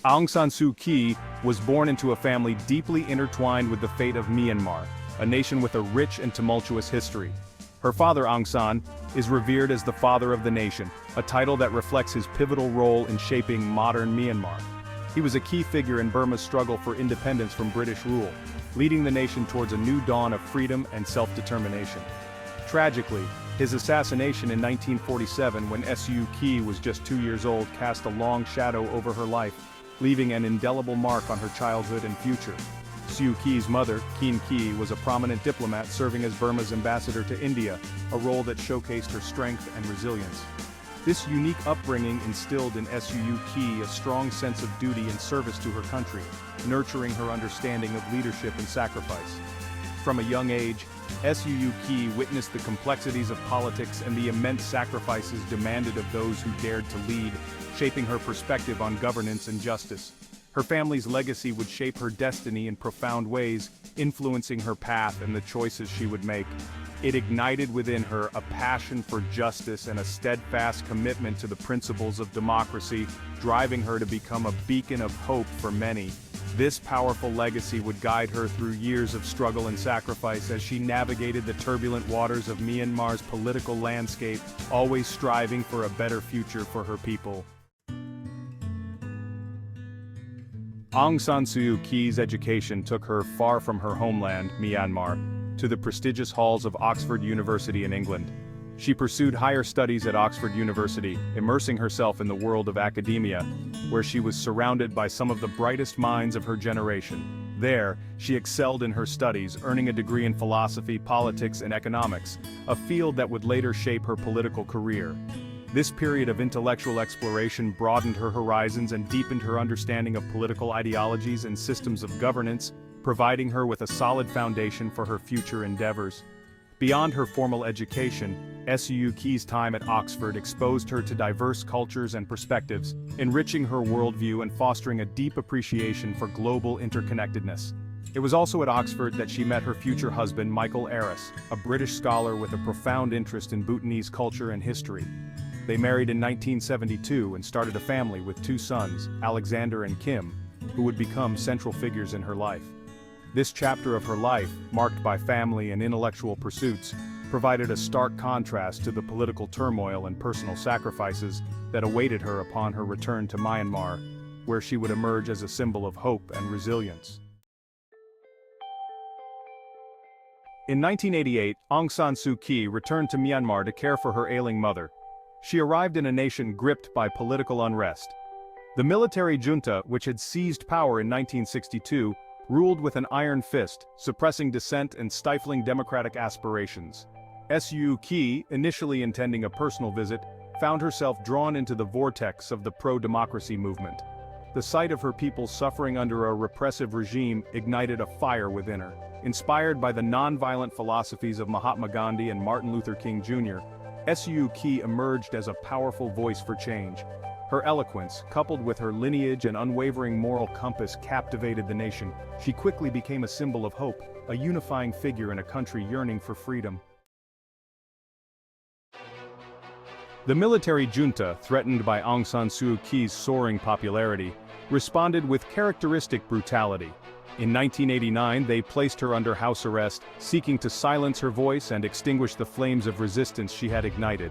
Aung San Suu Kyi was born into a family deeply intertwined with the fate of Myanmar, a nation with a rich and tumultuous history. Her father Aung San is revered as the father of the nation, a title that reflects his pivotal role in shaping modern Myanmar. He was a key figure in Burma's struggle for independence from British rule, leading the nation towards a new dawn of freedom and self-determination. Tragically, his assassination in 1947 when Suu Kyi was just 2 years old cast a long shadow over her life, leaving an indelible mark on her childhood and future. Suu Kyi's mother, Kyin Kyi, was a prominent diplomat serving as Burma's ambassador to India, a role that showcased her strength and resilience. This unique upbringing instilled in Suu Kyi a strong sense of duty and service to her country, nurturing her understanding of leadership and sacrifice. From a young age, Suu Kyi witnessed the complexities of politics and the immense sacrifices demanded of those who dared to lead, shaping her perspective on governance and justice. Her family's legacy would shape her destiny in profound ways, influencing her path and the choices she would make. It ignited within her a passion for justice and a steadfast commitment to the principles of democracy, driving her to become a beacon of hope for many. This powerful legacy would guide her through years of struggle and sacrifice as she navigated the turbulent waters of Myanmar's political landscape, always striving for a better future for her people. Aung San Suu Kyi's education took her far from her homeland, Myanmar, to the prestigious halls of Oxford University in England. She pursued higher studies at Oxford University, immersing herself in the world of academia, where she was surrounded by some of the brightest minds of her generation. There, she excelled in her studies, earning a degree in philosophy, politics, and economics, a field that would later shape her political career. This period of intellectual exploration broadened her horizons and deepened her understanding of political ideologies and systems of governance, providing her with a solid foundation for her future endeavors. Beyond her formal education, Suu Kyi's time at Oxford exposed her to diverse cultures and perspectives, enriching her worldview and fostering a deep appreciation for global interconnectedness. It was also at Oxford that she met her future husband Michael Aris, a British scholar with a profound interest in Bhutanese culture and history. They married in 1972 and started a family with 2 sons, Alexander and Kim, who would become central figures in her life. This chapter of her life, marked by family and intellectual pursuits, provided a stark contrast to the political turmoil and personal sacrifices that awaited her upon her return to Myanmar, where she would emerge as a symbol of hope and resilience. In 1988, Aung San Suu Kyi returned to Myanmar to care for her ailing mother. She arrived in a nation gripped by political unrest. The military junta, which had seized power in 1962, ruled with an iron fist, suppressing dissent and stifling democratic aspirations. Suu Kyi, initially intending a personal visit, found herself drawn into the vortex of the pro-democracy movement. The sight of her people suffering under a repressive regime ignited a fire within her. Inspired by the non-violent philosophies of Mahatma Gandhi and Martin Luther King Jr., Suu Kyi emerged as a powerful voice for change. Her eloquence, coupled with her lineage and unwavering moral compass, captivated the nation. She quickly became a symbol of hope, a unifying figure in a country yearning for freedom. The military junta, threatened by Aung San Suu Kyi's soaring popularity, responded with characteristic brutality. In 1989, they placed her under house arrest, seeking to silence her voice and extinguish the flames of resistance she had ignited.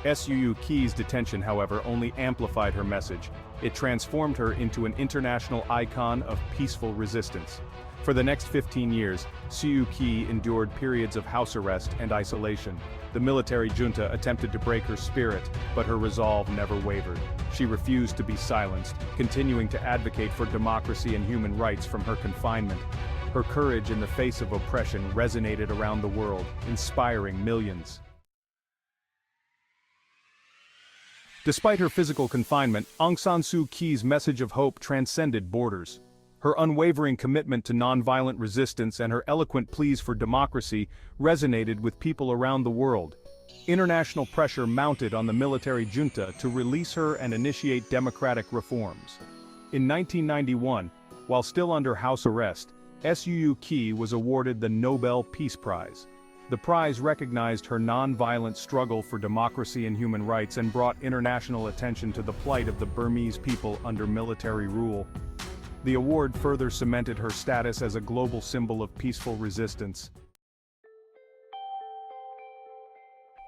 Suu Kyi's detention, however, only amplified her message. It transformed her into an international icon of peaceful resistance. For the next 15 years, Suu Kyi endured periods of house arrest and isolation. The military junta attempted to break her spirit, but her resolve never wavered. She refused to be silenced, continuing to advocate for democracy and human rights from her confinement. Her courage in the face of oppression resonated around the world, inspiring millions. Despite her physical confinement, Aung San Suu Kyi's message of hope transcended borders. Her unwavering commitment to nonviolent resistance and her eloquent pleas for democracy resonated with people around the world. International pressure mounted on the military junta to release her and initiate democratic reforms. In 1991, while still under house arrest, Suu Kyi was awarded the Nobel Peace Prize. The prize recognized her non-violent struggle for democracy and human rights and brought international attention to the plight of the Burmese people under military rule. The award further cemented her status as a global symbol of peaceful resistance.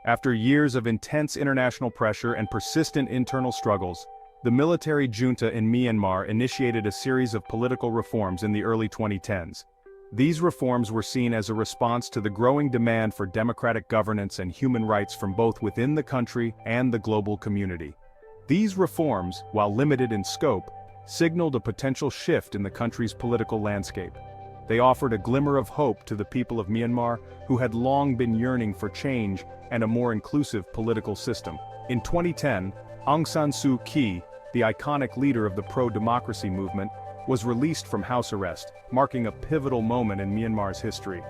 After years of intense international pressure and persistent internal struggles, the military junta in Myanmar initiated a series of political reforms in the early 2010s. These reforms were seen as a response to the growing demand for democratic governance and human rights from both within the country and the global community. These reforms, while limited in scope, signaled a potential shift in the country's political landscape. They offered a glimmer of hope to the people of Myanmar, who had long been yearning for change and a more inclusive political system. In 2010, Aung San Suu Kyi, the iconic leader of the pro-democracy movement, was released from house arrest, marking a pivotal moment in Myanmar's history.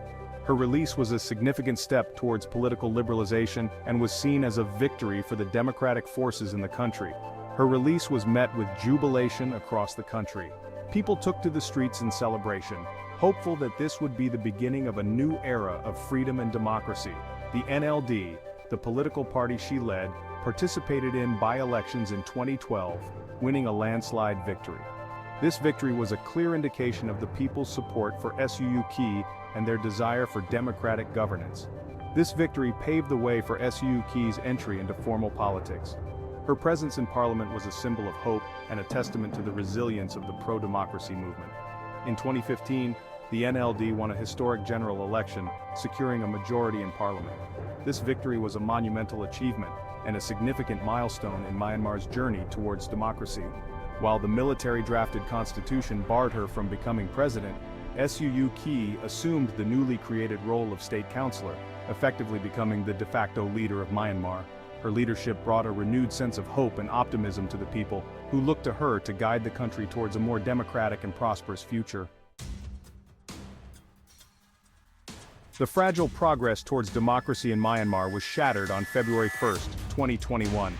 Her release was a significant step towards political liberalization and was seen as a victory for the democratic forces in the country. Her release was met with jubilation across the country. People took to the streets in celebration, hopeful that this would be the beginning of a new era of freedom and democracy. The NLD, the political party she led, participated in by-elections in 2012, winning a landslide victory. This victory was a clear indication of the people's support for Suu Kyi and their desire for democratic governance. This victory paved the way for Suu Kyi's entry into formal politics. Her presence in parliament was a symbol of hope and a testament to the resilience of the pro-democracy movement. In 2015, the NLD won a historic general election, securing a majority in parliament. This victory was a monumental achievement and a significant milestone in Myanmar's journey towards democracy. While the military-drafted constitution barred her from becoming president, Suu Kyi assumed the newly created role of state councillor, effectively becoming the de facto leader of Myanmar. Her leadership brought a renewed sense of hope and optimism to the people, who looked to her to guide the country towards a more democratic and prosperous future. The fragile progress towards democracy in Myanmar was shattered on February 1, 2021.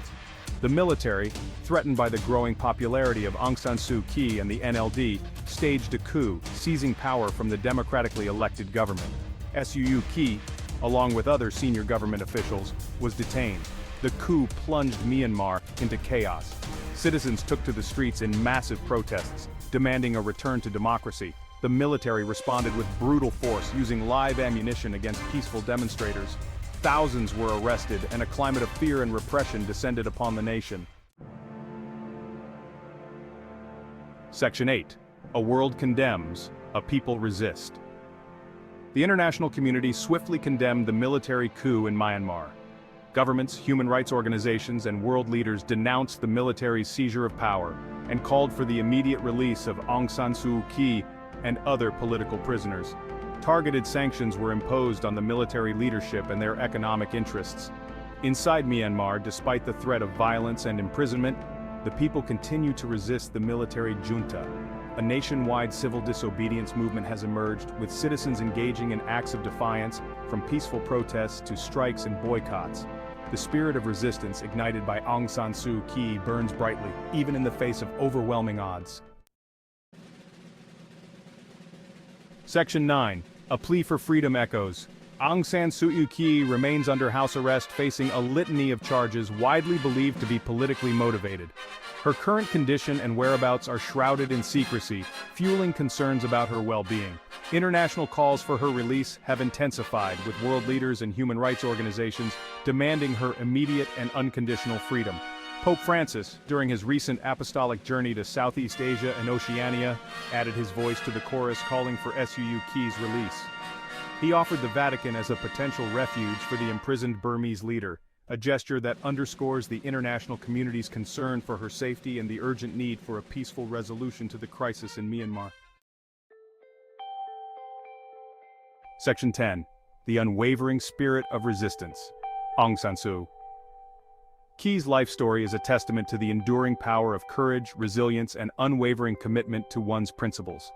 The military, threatened by the growing popularity of Aung San Suu Kyi and the NLD, staged a coup, seizing power from the democratically elected government. Suu Kyi, along with other senior government officials, was detained. The coup plunged Myanmar into chaos. Citizens took to the streets in massive protests, demanding a return to democracy. The military responded with brutal force, using live ammunition against peaceful demonstrators. Thousands were arrested, and a climate of fear and repression descended upon the nation. Section 8. A world condemns, a people resist. The international community swiftly condemned the military coup in Myanmar. Governments, human rights organizations, and world leaders denounced the military's seizure of power and called for the immediate release of Aung San Suu Kyi and other political prisoners. Targeted sanctions were imposed on the military leadership and their economic interests. Inside Myanmar, despite the threat of violence and imprisonment, the people continue to resist the military junta. A nationwide civil disobedience movement has emerged, with citizens engaging in acts of defiance, from peaceful protests to strikes and boycotts. The spirit of resistance ignited by Aung San Suu Kyi burns brightly, even in the face of overwhelming odds. Section 9. A plea for freedom echoes. Aung San Suu Kyi remains under house arrest, facing a litany of charges widely believed to be politically motivated. Her current condition and whereabouts are shrouded in secrecy, fueling concerns about her well-being. International calls for her release have intensified, with world leaders and human rights organizations demanding her immediate and unconditional freedom. Pope Francis, during his recent apostolic journey to Southeast Asia and Oceania, added his voice to the chorus calling for Suu Kyi's release. He offered the Vatican as a potential refuge for the imprisoned Burmese leader, a gesture that underscores the international community's concern for her safety and the urgent need for a peaceful resolution to the crisis in Myanmar. Section 10. The unwavering spirit of resistance. Aung San Suu Kyi's life story is a testament to the enduring power of courage, resilience, and unwavering commitment to one's principles.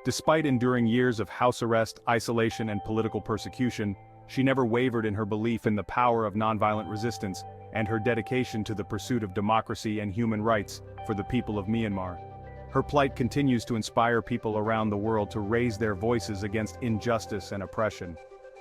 Despite enduring years of house arrest, isolation, and political persecution, she never wavered in her belief in the power of nonviolent resistance and her dedication to the pursuit of democracy and human rights for the people of Myanmar. Her plight continues to inspire people around the world to raise their voices against injustice and oppression.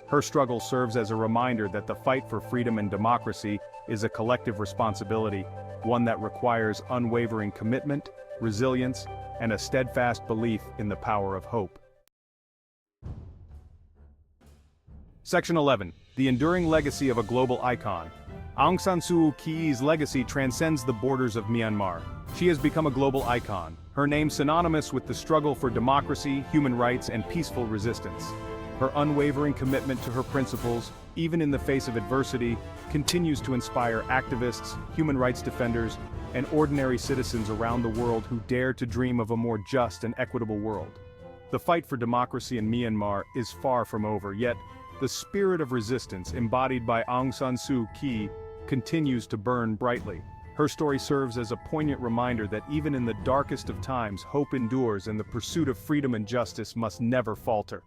Her struggle serves as a reminder that the fight for freedom and democracy is a collective responsibility, one that requires unwavering commitment, resilience, and a steadfast belief in the power of hope. Section 11. The enduring legacy of a global icon. Aung San Suu Kyi's legacy transcends the borders of Myanmar. She has become a global icon, her name synonymous with the struggle for democracy, human rights, and peaceful resistance. Her unwavering commitment to her principles, even in the face of adversity, continues to inspire activists, human rights defenders, and ordinary citizens around the world who dare to dream of a more just and equitable world. The fight for democracy in Myanmar is far from over, yet the spirit of resistance embodied by Aung San Suu Kyi continues to burn brightly. Her story serves as a poignant reminder that even in the darkest of times, hope endures and the pursuit of freedom and justice must never falter.